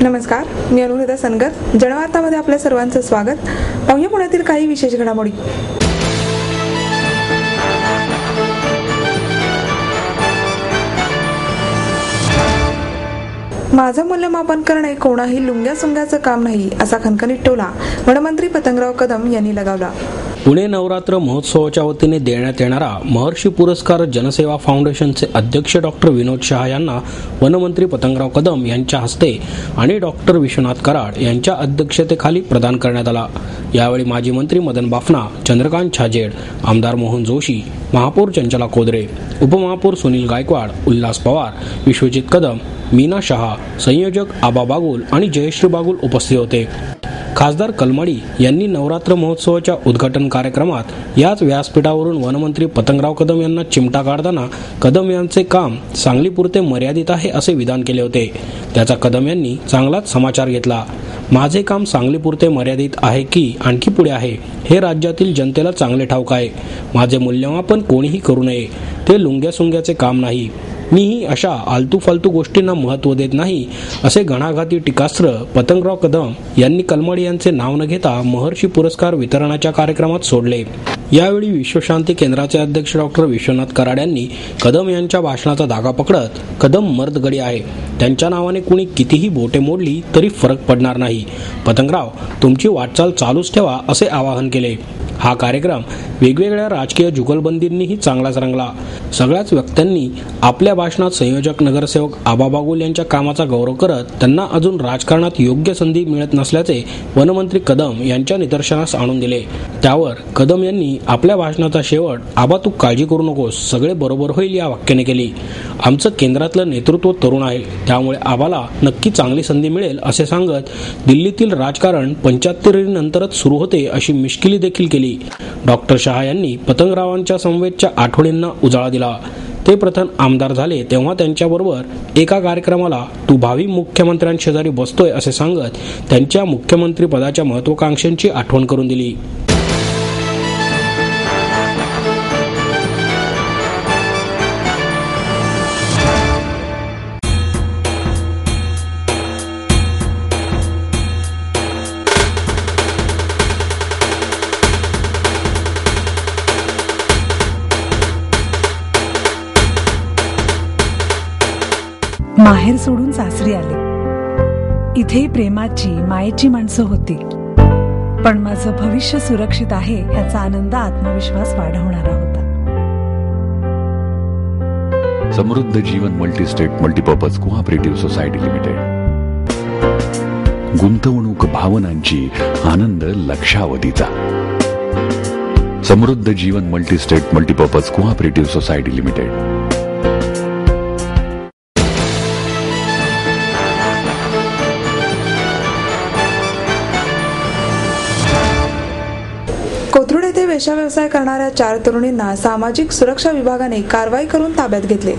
नमस्कार, मी अनुराधा सनगर. जनवार्तामध्ये आपल्या सर्वांचं स्वागत. पाहूया पुण्यातील काही विशेष घडामोडी. माझं मूल्यमापन करणे कोणाही लुंग्या-सुंग्याचं काम नाही, असा खणखणीत टोला वनमंत्री पतंगराव कदम यांनी लगावला. पुणे नवरात्र महोत्सवाच्या वतीने देण्यात येणारा महर्षी पुरस्कार जनसेवा फाउंडेशनचे अध्यक्ष डॉक्टर विनोद शहा यांना वनमंत्री पतंगराव कदम यांच्या हस्ते आणि डॉक्टर विश्वनाथ कराड यांच्या अध्यक्षतेखाली प्रदान करण्यात आला. यावेळी माजी मंत्री मदन बाफना, चंद्रकांत छाजेड, आमदार मोहन जोशी, महापौर चंचला कोदरे, उपमहापौर सुनील गायकवाड, उल्हास पवार, विश्वजित कदम, मीना शहा, संयोजक आबा बागुल आणि जयश्री बागुल उपस्थित होते. खासदार कलमाडी यांनी नवरात्र महोत्सवाच्या उद्घाटन कार्यक्रमात याच व्यासपीठावरून वनमंत्री पतंगराव कदम यांना चिमटा काढताना कदम यांचे काम सांगलीपुरते मर्यादित आहे असे विधान केले होते. त्याचा कदम यांनी चांगलाच समाचार घेतला. माझे काम सांगलीपुरते मर्यादित आहे की आणखी पुढे आहे हे राज्यातील जनतेला चांगले ठाऊक आहे. माझे मूल्यमापन कोणीही करू नये, ते लुंग्या-सुंग्याचे काम नाही. मीही अशा आलतू फालतू गोष्टींना महत्त्व देत नाही, असे घणाघाती टीकास्त्र पतंगराव कदम यांनी कलमाडी यांचे नाव न घेता महर्षी पुरस्कार वितरणाच्या कार्यक्रमात सोडले. यावेळी विश्वशांती केंद्राचे अध्यक्ष डॉक्टर विश्वनाथ कराड यांनी कदम यांच्या भाषणाचा धागा पकडत, कदम मर्दगडी आहे, त्यांच्या नावाने कुणी कितीही बोटे मोडली तरी फरक पडणार नाही. पतंगराव, तुमची वाटचाल चालूच ठेवा, असे आवाहन केले. हा कार्यक्रम वेगवेगळ्या राजकीय जुगलबंदींनीही चांगलाच रंगला. सगळ्याच वक्त्यांनी आपल्या भाषणात संयोजक नगरसेवक आबा बागुल यांच्या कामाचा गौरव करत त्यांना अजून राजकारणात योग्य संधी मिळत नसल्याचे वनमंत्री कदम यांच्या निदर्शनास आणून दिले. त्यावर कदम यांनी आपल्या भाषणाचा शेवट आबा तू काळजी करू नकोस, सगळे बरोबर होईल या वाक्याने केली. आमचं केंद्रातलं नेतृत्व तरुण आहे, त्यामुळे आबाला नक्की चांगली संधी मिळेल असे सांगत दिल्लीतील राजकारण 75 नंतरच सुरू होते अशी मिश्किली देखील केली. डॉक्टर शहा यांनी पतंगरावांच्या समवेतच्या आठवणींना उजाळा दिला. ते प्रथम आमदार झाले तेव्हा त्यांच्याबरोबर एका कार्यक्रमाला तू भावी मुख्यमंत्र्यांशेजारी बसतोय असे सांगत त्यांच्या मुख्यमंत्री पदाच्या महत्वाकांक्षांची आठवण करून दिली. माहेर सोडून सासरी आले. इथेही प्रेमाची, मायेची माणसं होती, पण माझं भविष्य सुरक्षित आहे ह्याचा आनंद, आत्मविश्वास वाढवणारा होता. Samruddha Jeevan multistate multipurpose cooperative society limited. गुंतवणूक भावनांची, आनंद लक्षावधीचा. Samruddha Jeevan multistate multipurpose cooperative society limited. Kothrud येथे वेश्या व्यवसाय करणाऱ्या 4 तरुणींना सामाजिक सुरक्षा विभागाने कारवाई करून ताब्यात घेतले.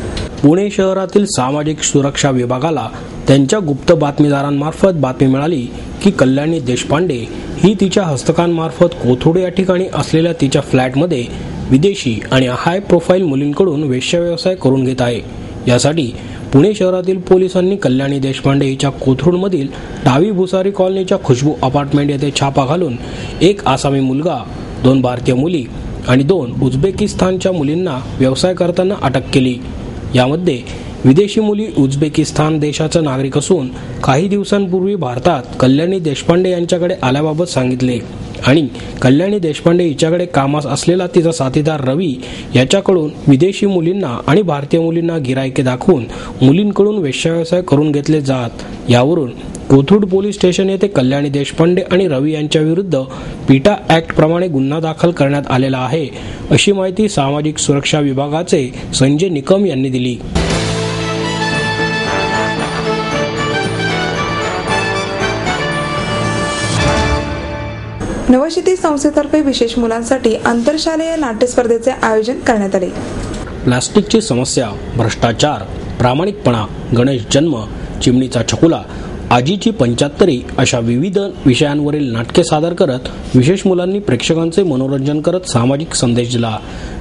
पुणे शहरातील सामाजिक सुरक्षा विभागाला त्यांच्या गुप्त बातमीदारांमार्फत बातमी मिळाली की कल्याणी देशपांडे ही तिच्या हस्तकांमार्फत कोथरूड या ठिकाणी असलेल्या तिच्या फ्लॅटमध्ये विदेशी आणि हाय प्रोफाईल मुलींकडून वेश्या व्यवसाय करून घेत आहे. यासाठी पुणे शहरातील पोलिसांनी कल्याणी देशपांडे हिच्या कोथरूडमधील डावी भुसारी कॉलनीच्या खुशबू अपार्टमेंट येथे छापा घालून एक आसामी मुलगा, 2 भारतीय मुली आणि 2 उझबेकिस्तानच्या मुलींना व्यवसाय करताना अटक केली. यामध्ये विदेशी मुली उझबेकिस्तान देशाचा नागरिक असून काही दिवसांपूर्वी भारतात कल्याणी देशपांडे यांच्याकडे आल्याबाबत सांगितले आणि कल्याणी देशपांडे हिच्याकडे कामास असलेला तिचा साथीदार रवी याच्याकडून विदेशी मुलींना आणि भारतीय मुलींना गिरायके दाखवून मुलींकडून वेश्याव्यवसाय करून घेतले जात. यावरून कोथरूड पोलीस स्टेशन येथे कल्याणी देशपांडे आणि रवी यांच्या विरुद्ध पीटा ऍक्ट प्रमाणे गुन्हा दाखल करण्यात आलेला आहे, अशी माहिती सामाजिक सुरक्षा विभागाचे संजय निकम यांनी दिली. नवशिती संस्थेतर्फे विशेष मुलांसाठी आंतरशालेय नाट्य स्पर्धेचे आयोजन करण्यात आले. प्लास्टिकची समस्या, भ्रष्टाचार, प्रामाणिकपणा, गणेश जन्म, चिमणीचा छकुला, आजीची 75 अशा विविध विषयांवरील नाटके सादर करत विशेष मुलांनी प्रेक्षकांचे मनोरंजन करत सामाजिक संदेश दिला.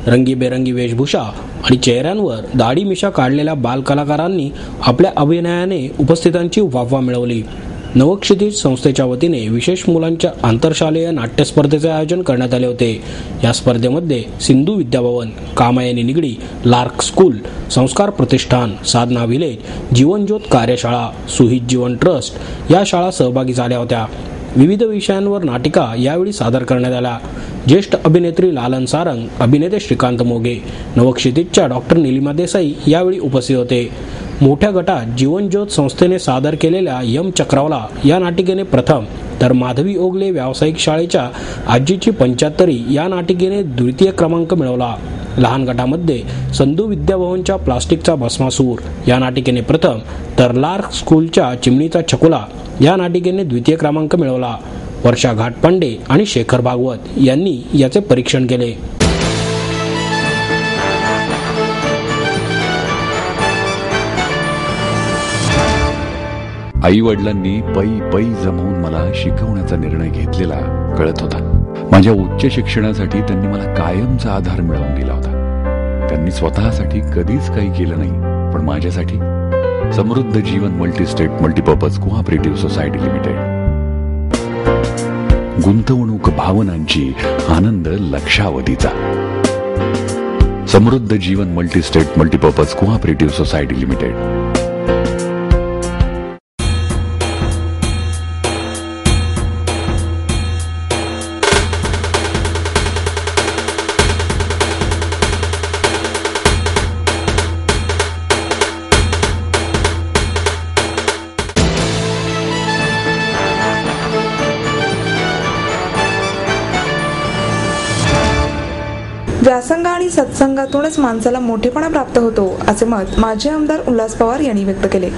रंगीबेरंगी वेशभूषा आणि चेहऱ्यांवर दाढी मिशा काढलेल्या बालकलाकारांनी आपल्या अभिनयाने उपस्थितांची वाहवा मिळवली. नवक्षितिज संस्थेच्या वतीने विशेष मुलांच्या आंतरशालेय नाट्य स्पर्धेचे आयोजन करण्यात आले होते। या स्पर्धेमध्ये सिंधू विद्याभवन, कामायनी निगडी, लार्क स्कूल, संस्कार प्रतिष्ठान, साधना विलेज, जीवनज्योत कार्यशाळा, सुहित जीवन ट्रस्ट या शाळा सहभागी झाल्या होत्या। विविध विषयांवर नाटिका यावेळी सादर करण्यात आल्या। ज्येष्ठ अभिनेत्री लालन सारंग, अभिनेते श्रीकांत मोगे, नवक्षितिजच्या डॉक्टर निलिमा देसाई यावेळी उपस्थित होते। मोठ्या गटात जीवनज्योत संस्थेने सादर केलेल्या यम चक्रावला या नाटिकेने प्रथम, तर माधवी ओगले व्यावसायिक शाळेच्या आजीची 75 या नाटिकेने द्वितीय क्रमांक मिळवला। लहान गटामध्ये संधू विद्याभवनच्या प्लास्टिकचा भस्मासूर या नाटिकेने प्रथम, तर लार्क स्कूलच्या चिमणीचा चकुला या नाटिकेने द्वितीय क्रमांक मिळवला। वर्षा घाटपांडे आणि शेखर भागवत यांनी याचे परीक्षण केले। आई वडिलांनी पै जमवून मला शिकवण्याचा निर्णय घेतलेला कळत होता। माझ्या उच्च शिक्षणासाठी त्यांनी मला कायमचा आधार मिळवून दिला होता। त्यांनी स्वतःसाठी कधीच काही केलं नाही, पण माझ्यासाठी Samruddha Jeevan multistate multipurpose cooperative society limited. गुंतवणूक भावनांची, आनंद लक्षावधीचा। Samruddha Jeevan multistate multipurpose cooperative society limited. व्यासंग आणि सत्संगातूनच माणसाला मोठेपणा प्राप्त होतो, असे मत माजी आमदार उल्हास पवार यांनी व्यक्त केले।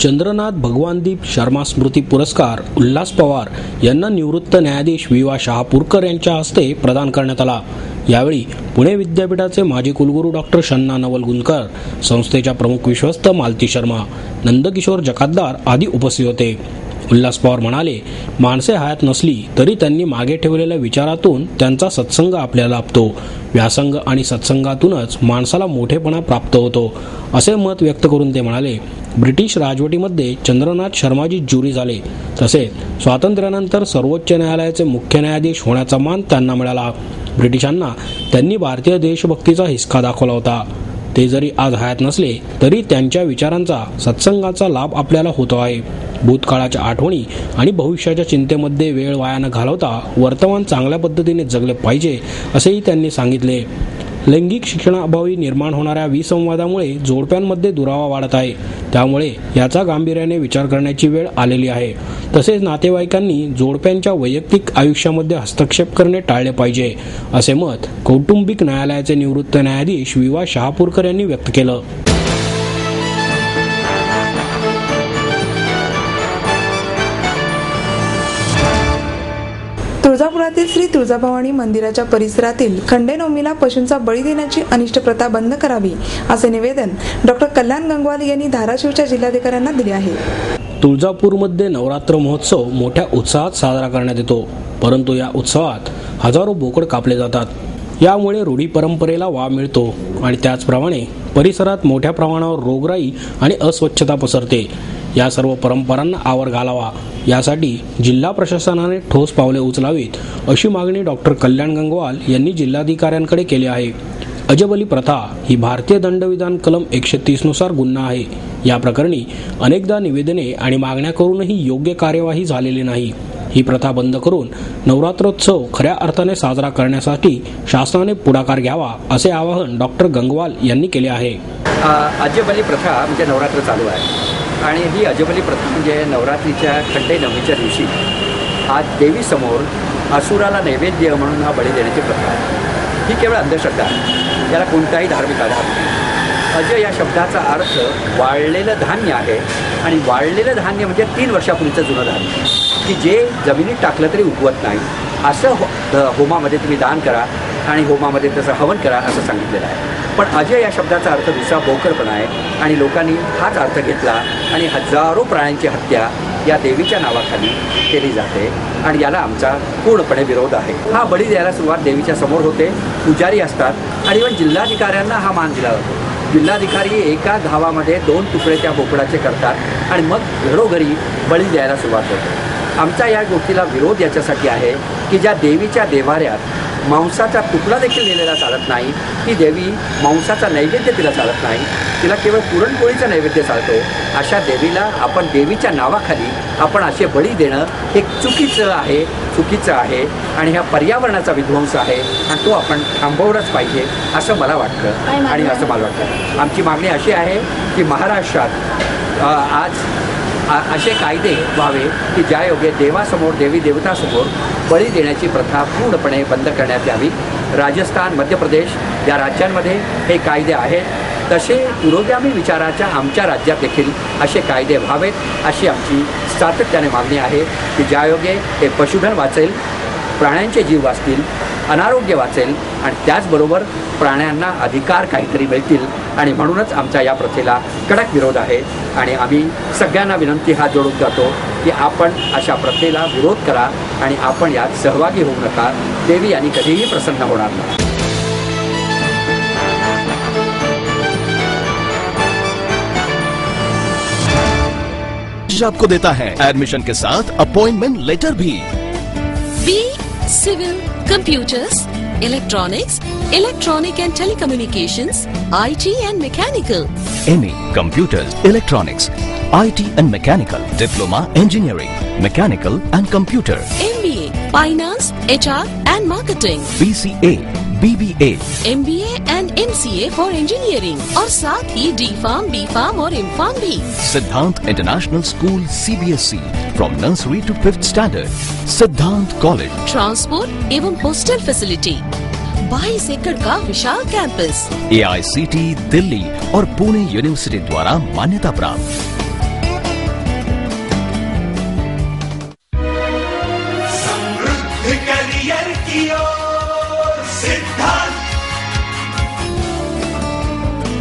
चंद्रनाथ भगवानदीप शर्मा स्मृती पुरस्कार उल्हास पवार यांना निवृत्त न्यायाधीश विवा शहापूरकर यांच्या हस्ते प्रदान करण्यात आला। यावेळी पुणे विद्यापीठाचे माजी कुलगुरू डॉक्टर शन्ना नवलगुंदकर, संस्थेच्या प्रमुख विश्वस्त मालती शर्मा, नंदकिशोर जकातदार आदी उपस्थित होते। उल्हास पवार म्हणाले, माणसे हयात नसली तरी त्यांनी मागे ठेवलेल्या विचारातून त्यांचा सत्संग आपल्याला लाभतो। व्यासंग आणि सत्संगातूनच माणसाला मोठेपणा प्राप्त होतो, असे मत व्यक्त करून ते म्हणाले, ब्रिटिश राजवटीमध्ये चंद्रनाथ शर्माजी ज्युरी झाले, तसेच स्वातंत्र्यानंतर सर्वोच्च न्यायालयाचे मुख्य न्यायाधीश होण्याचा मान त्यांना मिळाला। ब्रिटिशांना त्यांनी भारतीय देशभक्तीचा हिसका दाखवला होता। ते जरी आज हयात नसले तरी त्यांच्या विचारांचा, सत्संगाचा लाभ आपल्याला होतो आहे। भूतकाळाच्या आठवणी आणि भविष्याच्या चिंतेमध्ये वेळ वाया न घालवता वर्तमान चांगल्या पद्धतीने जगले पाहिजे, असेही त्यांनी सांगितले। लैंगिक शिक्षणाअभावी निर्माण होणाऱ्या विसंवादामुळे जोडप्यांमध्ये दुरावा वाढत आहे, त्यामुळे याचा गांभीर्याने विचार करण्याची वेळ आलेली आहे। तसेच नातेवाईकांनी जोडप्यांच्या वैयक्तिक आयुष्यामध्ये हस्तक्षेप करणे टाळले पाहिजे, असे मत कौटुंबिक न्यायालयाचे निवृत्त न्यायाधीश विवा शहापूरकर यांनी व्यक्त केलं। तुळजापुरातील श्री तुळजाभवानी मंदिराच्या परिसरातील खंडेनवमीला पशूंचा बळी देण्याची अनिष्ट प्रथा बंद करावी, असे निवेदन डॉक्टर कल्याण गंगवाल यांनी धाराशिवच्या जिल्हाधिकाऱ्यांना दिले आहे। तुळजापूरमध्ये नवरात्र महोत्सव मोठ्या उत्साहात साजरा करण्यात येतो, परंतु या उत्सवात हजारो बोकड कापले जातात। यामुळे रूढी परंपरेला वाव मिळतो आणि त्याचप्रमाणे परिसरात मोठ्या प्रमाणावर रोगराई आणि अस्वच्छता पसरते। या सर्व परंपरांना आवर घालावा, यासाठी जिल्हा प्रशासनाने ठोस पावले उचलावीत, अशी मागणी डॉक्टर कल्याण गंगवाल यांनी जिल्हाधिकाऱ्यांकडे केली आहे। अजबली प्रथा ही भारतीय दंडविधान कलम 130 नुसार गुन्हा आहे। या प्रकरणी अनेकदा निवेदने आणि मागण्या करूनही योग्य कार्यवाही झालेली नाही। ही प्रथा बंद करून नवरात्रोत्सव खऱ्या अर्थाने साजरा करण्यासाठी शासनाने पुढाकार घ्यावा, असे आवाहन डॉक्टर गंगवाल यांनी केले आहे। अजबली प्रथा म्हणजे नवरात्र चालू आहे आणि ही अजबली प्रथा म्हणजे नवरात्रीच्या खंडेनवमीच्या दिवशी आज देवीसमोर असुराला नैवेद्य म्हणून हा बळी देण्याची प्रथा आहे। ही केवळ अंधश्रद्धा आहे, याला कोणताही धार्मिक आधार नाही। अजय या शब्दाचा अर्थ वाळलेलं धान्य आहे आणि वाळलेलं धान्य म्हणजे 3 वर्षापूर्वीचं जुनं धान्य की जे जमिनीत टाकलं तरी उगवत नाही, असं होमामध्ये तुम्ही दान करा आणि होमामध्ये तसं हवन करा असं सांगितलेलं आहे। पण अजय या शब्दाचा अर्थ दुसरा बोकरपणा आहे आणि लोकांनी हाच अर्थ घेतला आणि हजारो प्राण्यांची हत्या या देवीच्या नावाखाली केली जाते आणि याला आमचा पूर्णपणे विरोध आहे। हा बळी द्यायला सुरुवात देवीच्या समोर होते, पुजारी असतात आणि इव्हन जिल्हाधिकाऱ्यांना हा मान दिला जातो। जिल्हाधिकारी एका घावामध्ये 2 तुकडे त्या बोकडाचे करतात आणि मग घरोघरी बळी द्यायला सुरुवात होते. आमचा या गोष्टीला विरोध याच्यासाठी आहे की ज्या देवीच्या देवाऱ्यात मांसाचा तुकडा देखील नेलेला चालत नाही, ती देवी मांसाचा नैवेद्य तिला चालत नाही, तिला केवळ पुरणपोळीचा नैवेद्य चालतो, अशा देवीला आपण देवीच्या नावाखाली आपण असे बळी देणं हे चुकीचं आहे आणि ह्या पर्यावरणाचा विध्वंस आहे आणि तो आपण थांबवणंच पाहिजे असं मला वाटतं. आणि असं मला वाटतं आमची मागणी अशी आहे की महाराष्ट्रात आज असे कायदे व्हावे की ज्यायोगे देवासमोर देवी देवतासमोर बळी देण्याची प्रथा पूर्णपणे बंद करण्यात यावी. राजस्थान, मध्य प्रदेश या राज्यांमध्ये हे कायदे आहेत. तसे पुरोगामी विचाराच्या आमच्या राज्यात देखील असे कायदे व्हावेत अशी आमची सातत्याने मागणी आहे की ज्यायोगे हे पशुधन वाचेल, प्राण्यांचे जीव वाचतील, अनारोग्य वाचेल आणि त्याचबरोबर प्राण्यांना अधिकार काहीतरी मिळतील. आणि म्हणूनच आमच्या या प्रथेला कडक विरोध आहे आणि आम्ही सगळ्यांना विनंती हात जोडून करतो की आपण अशा प्रथेला विरोध करा आणि आपण यात सहभागी होऊ नका. देवी यांनी कधीही प्रसन्न होणार नाही. आपको देता है एडमिशन के साथ अपॉइंटमेंट लेटर भी. B civil, computers, electronics, electronic and telecommunications, IT and mechanical. MA Computers, Electronics, IT and Mechanical, Diploma Engineering, Mechanical and Computer, MBA Finance, HR and Marketing, BCA, BBA, MBA and MCA for Engineering और साथ ही D.Pharm, B.Pharm और M.Pharm भी. Siddhant International School CBSE from nursery to 5th standard, Siddhant College. Transport एवं hostel facility, 22 एकड़ का विशाल campus, AICT Delhi और Pune university द्वारा मान्यता प्राप्त. समृद्ध करियर की ओर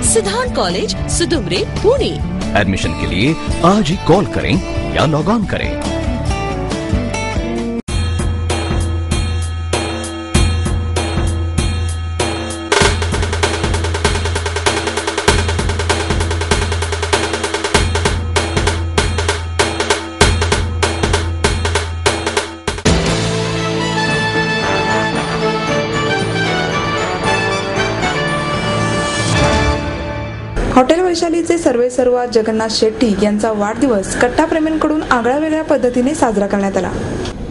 सिद्धांत कॉलेज, सुदुमरे, पुणे. एडमिशन के लिए आज ही कॉल करें या लॉग ऑन करें. हॉटेल वैशालीचे सर्वेसर्वा जगन्नाथ शेट्टी यांचा वाढदिवस कट्टाप्रेमींकडून आगळ्या वेगळ्या पद्धतीने साजरा करण्यात आला.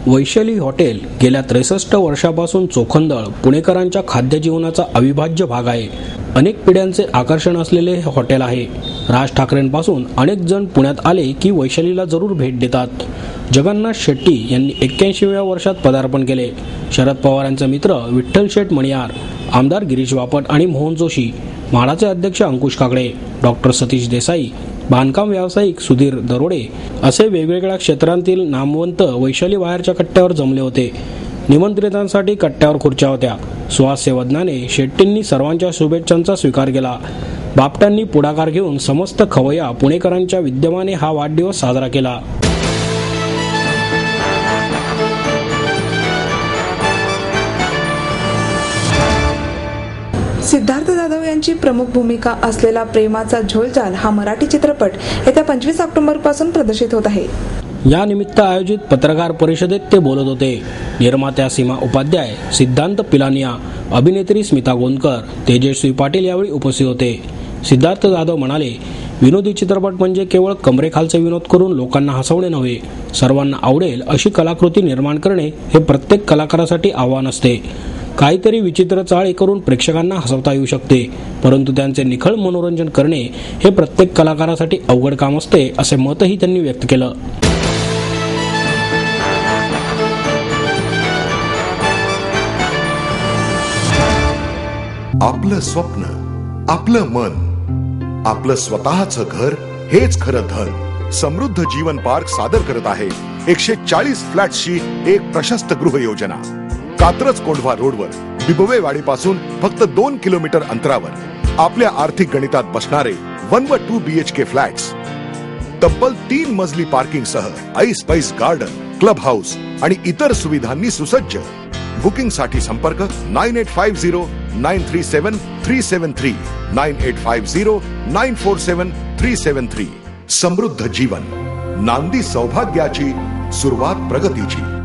वैशाली हॉटेल गेल्या 63 वर्षापासून चोखंदळ पुणेकरांच्या खाद्यजीवनाचा अविभाज्य भाग आहे. अनेक पिढ्यांचे आकर्षण असलेले हे हॉटेल आहे. राज ठाकरेंपासून अनेक जण पुण्यात आले की वैशालीला जरूर भेट देतात. जगन्नाथ शेट्टी यांनी 81व्या वर्षात पदार्पण केले. शरद पवारांचे मित्र विठ्ठल शेठ मणियार, आमदार गिरीश बापट आणि मोहन जोशी, म्हाडाचे अध्यक्ष अंकुश काकडे, डॉक्टर सतीश देसाई, बांधकाम व्यावसायिक सुधीर दरोडे असे वेगवेगळ्या क्षेत्रांतील नामवंत वैशाली बाहेरच्या कट्ट्यावर जमले होते. निमंत्रितांसाठी कट्ट्यावर खुर्च्या होत्या. सुहास्य वदनाने शेट्टींनी सर्वांच्या शुभेच्छांचा स्वीकार केला. बापटांनी पुढाकार घेऊन समस्त खवय्या पुणेकरांच्या विद्यमाने हा वाढदिवस साजरा केला. सिद्धार्थ जाधव यांची प्रमुख भूमिका असलेला प्रेमाचा झोलझाल हा मराठी चित्रपट येत्या 25 ऑक्टोबर पासून प्रदर्शित होत आहे. या निमित्त आयोजित पत्रकार परिषदेत ते बोलत होते. निर्मात्या सीमा उपाध्याय, सिद्धांत पिलानिया, अभिनेत्री स्मिता गोंदकर, तेजस्वी पाटील यावेळी उपस्थित होते. सिद्धार्थ जाधव म्हणाले, विनोदी चित्रपट म्हणजे केवळ कमरेखालचे विनोद करून लोकांना हसवणे नव्हे, सर्वांना आवडेल अशी कलाकृती निर्माण करणे हे प्रत्येक कलाकारासाठी आव्हान असते. काहीतरी विचित्र चाळे करून प्रेक्षकांना हसवता येऊ शकते, परंतु त्यांचे निखळ मनोरंजन करणे हे प्रत्येक कलाकारासाठी अवघड काम असते, असे मतही त्यांनी व्यक्त केलं. आपलं स्वप्न, आपलं मन, आपलं स्वतःचं घर हेच खरं धन. समृद्ध जीवन पार्क सादर करत आहे 140 फ्लॅट्सची एक प्रशस्त गृह योजना. कात्रज कोंढवा रोडवर बिबवेवाडीपासून फक्त 2 किलोमीटर अंतरावर आपल्या आर्थिक गणितात बसणारे 1 व 2 BHK फ्लॅट्स. तब्बल 3 मजली पार्किंग सह ऐस गार्डन, क्लब हाऊस आणि इतर सुविधांनी सुसज्ज. बुकिंग साठी संपर्क 9850 937373 9850947373. समृद्ध जीवन, नांदी सौभाग्याची, सुरुवात प्रगतीची.